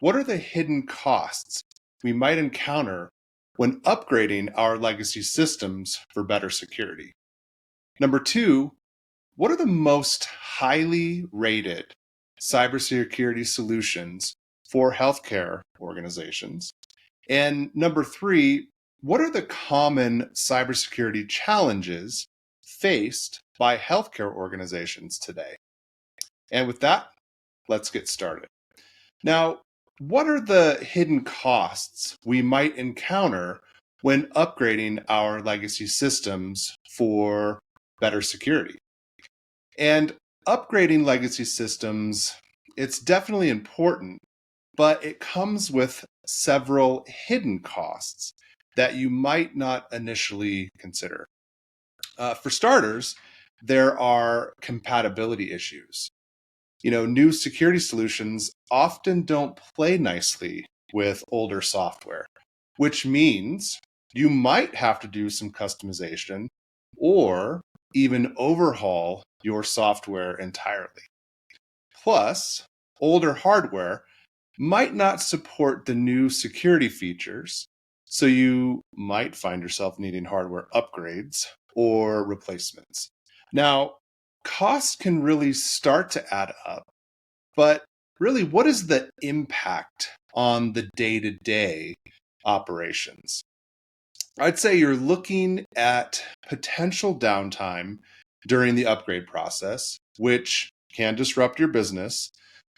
what are the hidden costs we might encounter when upgrading our legacy systems for better security? Number two, what are the most highly rated cybersecurity solutions for healthcare organizations? And number three, what are the common cybersecurity challenges faced by healthcare organizations today? And with that, let's get started. Now, what are the hidden costs we might encounter when upgrading our legacy systems for better security? And upgrading legacy systems, it's definitely important, but it comes with several hidden costs that you might not initially consider. For starters, there are compatibility issues. New security solutions often don't play nicely with older software, which means you might have to do some customization or even overhaul your software entirely. Plus, older hardware might not support the new security features, so you might find yourself needing hardware upgrades or replacements. Now, costs can really start to add up, but really, what is the impact on the day-to-day operations? I'd say you're looking at potential downtime during the upgrade process, which can disrupt your business,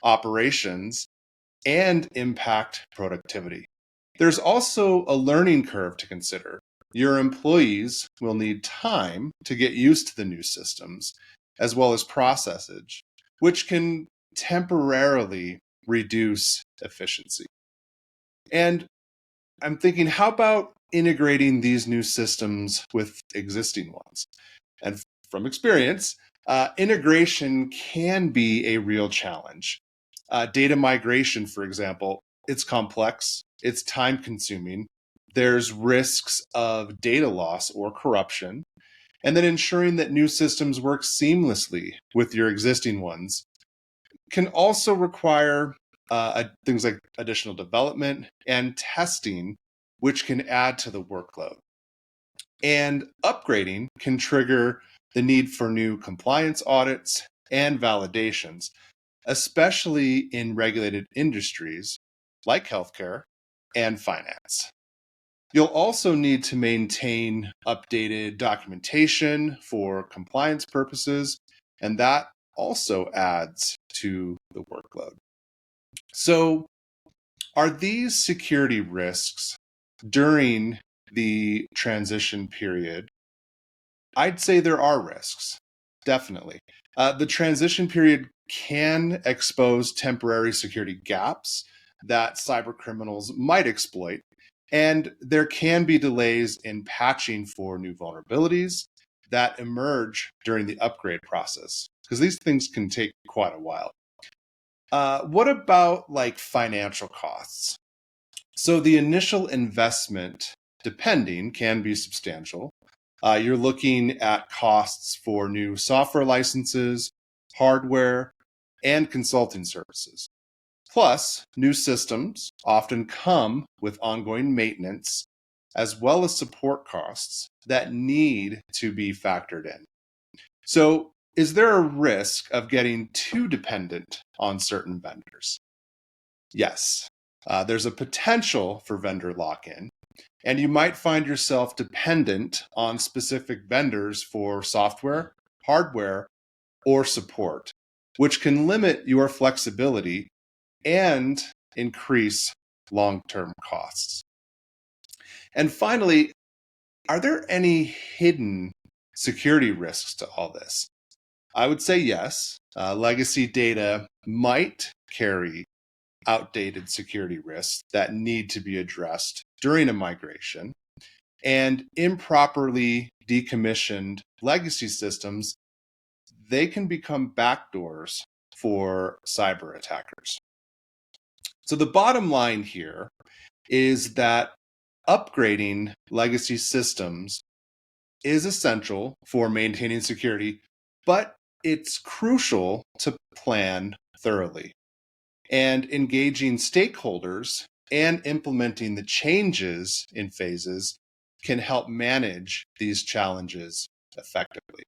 operations, and impact productivity. There's also a learning curve to consider. Your employees will need time to get used to the new systems, as well as processes, which can temporarily reduce efficiency. And I'm thinking, how about integrating these new systems with existing ones? And from experience, integration can be a real challenge. Data migration, for example, it's complex, it's time consuming, there's risks of data loss or corruption, and then ensuring that new systems work seamlessly with your existing ones can also require things like additional development and testing, which can add to the workload. And upgrading can trigger the need for new compliance audits and validations, especially in regulated industries like healthcare and finance. You'll also need to maintain updated documentation for compliance purposes, and that also adds to the workload. So, are these security risks during the transition period? I'd say there are risks, definitely. The transition period can expose temporary security gaps that cyber criminals might exploit, and there can be delays in patching for new vulnerabilities that emerge during the upgrade process, because these things can take quite a while. What about like financial costs? So the initial investment, depending, can be substantial. You're looking at costs for new software licenses, hardware, and consulting services. Plus, new systems often come with ongoing maintenance as well as support costs that need to be factored in. So, is there a risk of getting too dependent on certain vendors? Yes. There's a potential for vendor lock in, and you might find yourself dependent on specific vendors for software, hardware, or support, which can limit your flexibility and increase long-term costs. And finally, are there any hidden security risks to all this? I would say yes. Legacy data might carry outdated security risks that need to be addressed during a migration, and improperly decommissioned legacy systems, they can become backdoors for cyber attackers. So the bottom line here is that upgrading legacy systems is essential for maintaining security, but it's crucial to plan thoroughly. And engaging stakeholders and implementing the changes in phases can help manage these challenges effectively.